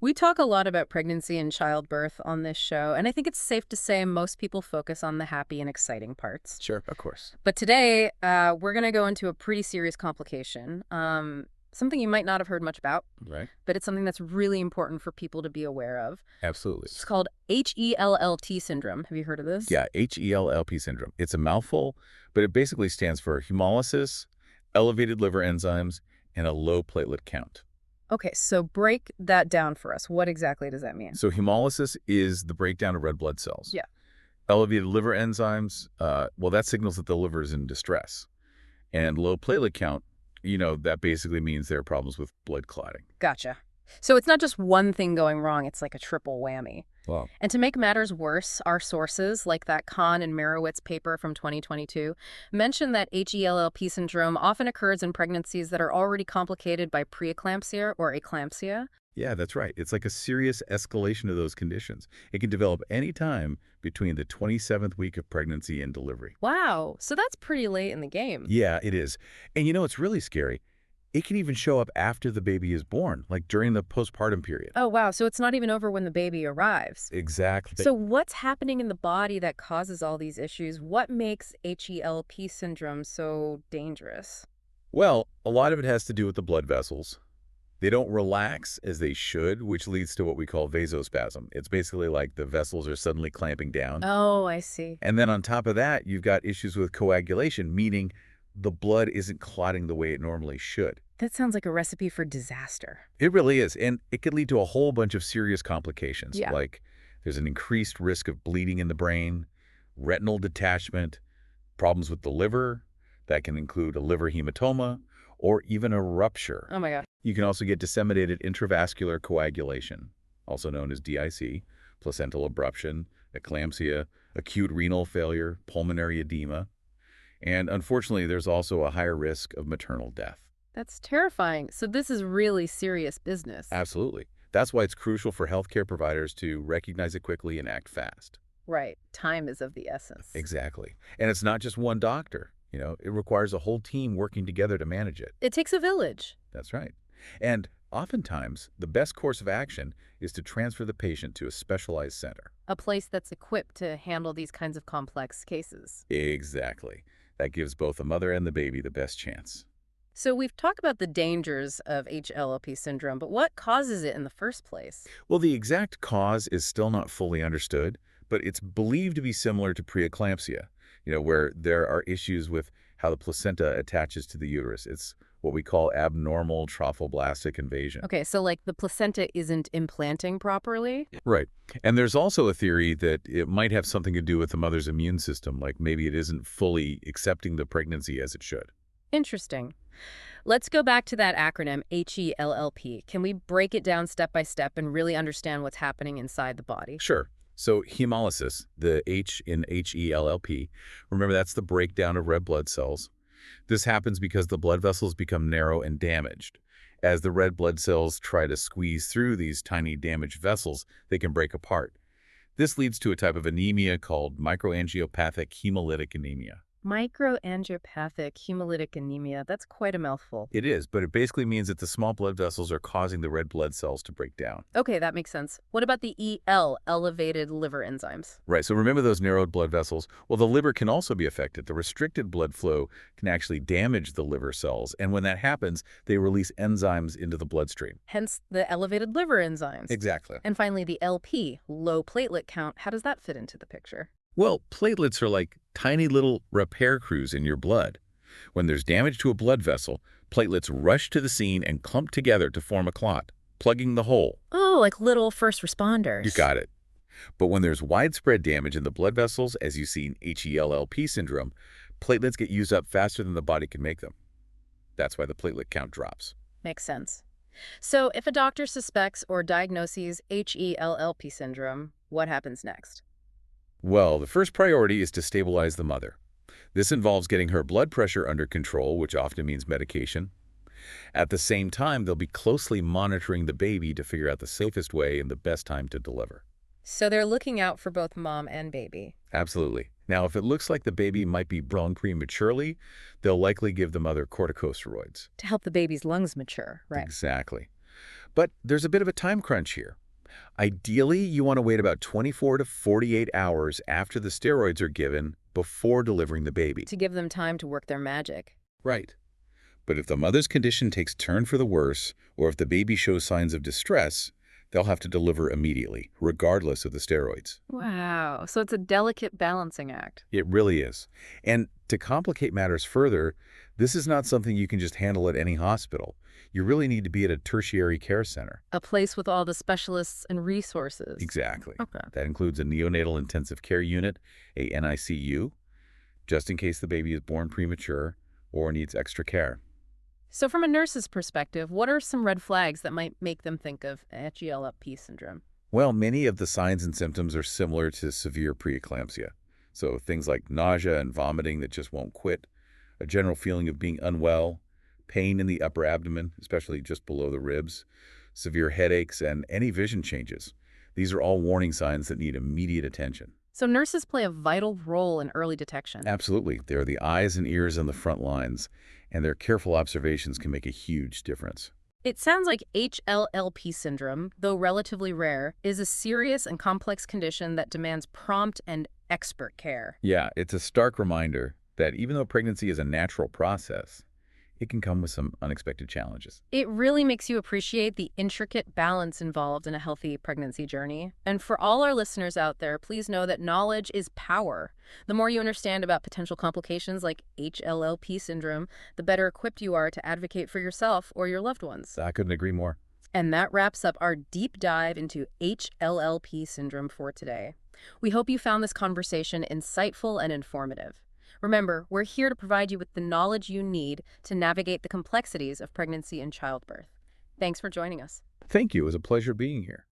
We talk a lot about pregnancy and childbirth on this show, and I think it's safe to say most people focus on the happy and exciting parts. Sure, of course. But today, we're going to go into a pretty serious complication, something you might not have heard much about, Right. but it's something that's really important for people to be aware of. Absolutely. It's called HELLT syndrome. Have you heard of this? Yeah, HELP syndrome. It's a mouthful, but it basically stands for hemolysis, elevated liver enzymes, and a low platelet count. Okay, so break that down for us. What exactly does that mean? So hemolysis is the breakdown of red blood cells. Yeah. Elevated liver enzymes, well, that signals that the liver is in distress. And low platelet count, that basically means there are problems with blood clotting. Gotcha. So it's not just one thing going wrong, it's like a triple whammy. Wow. And to make matters worse, our sources, like that Kahn and Merowitz paper from 2022, mention that HELLP syndrome often occurs in pregnancies that are already complicated by preeclampsia or eclampsia. Yeah, that's right. It's like a serious escalation of those conditions. It can develop any time between the 27th week of pregnancy and delivery. Wow, so that's pretty late in the game. Yeah, it is. And it's really scary. It can even show up after the baby is born, like during the postpartum period. Oh, wow, so it's not even over when the baby arrives. Exactly. So what's happening in the body that causes all these issues? What makes HELP syndrome so dangerous? Well, a lot of it has to do with the blood vessels. They don't relax as they should, which leads to what we call vasospasm. It's basically like the vessels are suddenly clamping down. Oh, I see. And then on top of that, you've got issues with coagulation, meaning the blood isn't clotting the way it normally should. That sounds like a recipe for disaster. It really is, and it could lead to a whole bunch of serious complications, Yeah. like there's an increased risk of bleeding in the brain, retinal detachment, problems with the liver, that can include a liver hematoma, or even a rupture. Oh my gosh. You can also get disseminated intravascular coagulation, also known as DIC, placental abruption, eclampsia, acute renal failure, pulmonary edema, and unfortunately, there's also a higher risk of maternal death. That's terrifying. So this is really serious business. Absolutely. That's why it's crucial for healthcare providers to recognize it quickly and act fast. Right. Time is of the essence. Exactly. And it's not just one doctor. It requires a whole team working together to manage it. It takes a village. That's right. And oftentimes, the best course of action is to transfer the patient to a specialized center. A place that's equipped to handle these kinds of complex cases. Exactly. That gives both the mother and the baby the best chance. So we've talked about the dangers of HLLP syndrome, but what causes it in the first place? Well, the exact cause is still not fully understood, but it's believed to be similar to preeclampsia, where there are issues with how the placenta attaches to the uterus. It's what we call abnormal trophoblastic invasion. Okay, so like the placenta isn't implanting properly? Right. And there's also a theory that it might have something to do with the mother's immune system, like maybe it isn't fully accepting the pregnancy as it should. Interesting. Let's go back to that acronym, HELLP. Can we break it down step by step and really understand what's happening inside the body? Sure. So hemolysis, the H in HELLP, remember that's the breakdown of red blood cells. This happens because the blood vessels become narrow and damaged. As the red blood cells try to squeeze through these tiny damaged vessels, they can break apart. This leads to a type of anemia called microangiopathic hemolytic anemia. Microangiopathic hemolytic anemia. That's quite a mouthful. It is, but it basically means that the small blood vessels are causing the red blood cells to break down. Okay, that makes sense. What about the EL, elevated liver enzymes? Right, so remember those narrowed blood vessels? Well, the liver can also be affected. The restricted blood flow can actually damage the liver cells, and when that happens, they release enzymes into the bloodstream. Hence the elevated liver enzymes. Exactly. And finally, the LP, low platelet count. How does that fit into the picture? Well, platelets are like tiny little repair crews in your blood. When there's damage to a blood vessel, platelets rush to the scene and clump together to form a clot, plugging the hole. Oh, like little first responders. You got it. But when there's widespread damage in the blood vessels, as you see in HELLP syndrome, platelets get used up faster than the body can make them. That's why the platelet count drops. Makes sense. So if a doctor suspects or diagnoses HELLP syndrome, what happens next? Well, the first priority is to stabilize the mother. This involves getting her blood pressure under control, which often means medication. At the same time, they'll be closely monitoring the baby to figure out the safest way and the best time to deliver. So they're looking out for both mom and baby. Absolutely. Now, if it looks like the baby might be born prematurely, they'll likely give the mother corticosteroids. To help the baby's lungs mature, right? Exactly. But there's a bit of a time crunch here. Ideally, you want to wait about 24 to 48 hours after the steroids are given before delivering the baby. To give them time to work their magic. Right. But if the mother's condition takes turn for the worse, or if the baby shows signs of distress, they'll have to deliver immediately, regardless of the steroids. Wow. So it's a delicate balancing act. It really is. And to complicate matters further, this is not something you can just handle at any hospital. You really need to be at a tertiary care center. A place with all the specialists and resources. Exactly. Okay. That includes a neonatal intensive care unit, a NICU, just in case the baby is born premature or needs extra care. So from a nurse's perspective, what are some red flags that might make them think of HELLP syndrome? Well, many of the signs and symptoms are similar to severe preeclampsia. So things like nausea and vomiting that just won't quit, a general feeling of being unwell, pain in the upper abdomen, especially just below the ribs, severe headaches, and any vision changes. These are all warning signs that need immediate attention. So nurses play a vital role in early detection. Absolutely. They are the eyes and ears on the front lines, and their careful observations can make a huge difference. It sounds like HLLP syndrome, though relatively rare, is a serious and complex condition that demands prompt and expert care. Yeah, it's a stark reminder that even though pregnancy is a natural process, it can come with some unexpected challenges. It really makes you appreciate the intricate balance involved in a healthy pregnancy journey. And for all our listeners out there, please know that knowledge is power. The more you understand about potential complications like HLLP syndrome, the better equipped you are to advocate for yourself or your loved ones. I couldn't agree more. And that wraps up our deep dive into HLLP syndrome for today. We hope you found this conversation insightful and informative. Remember, we're here to provide you with the knowledge you need to navigate the complexities of pregnancy and childbirth. Thanks for joining us. Thank you. It was a pleasure being here.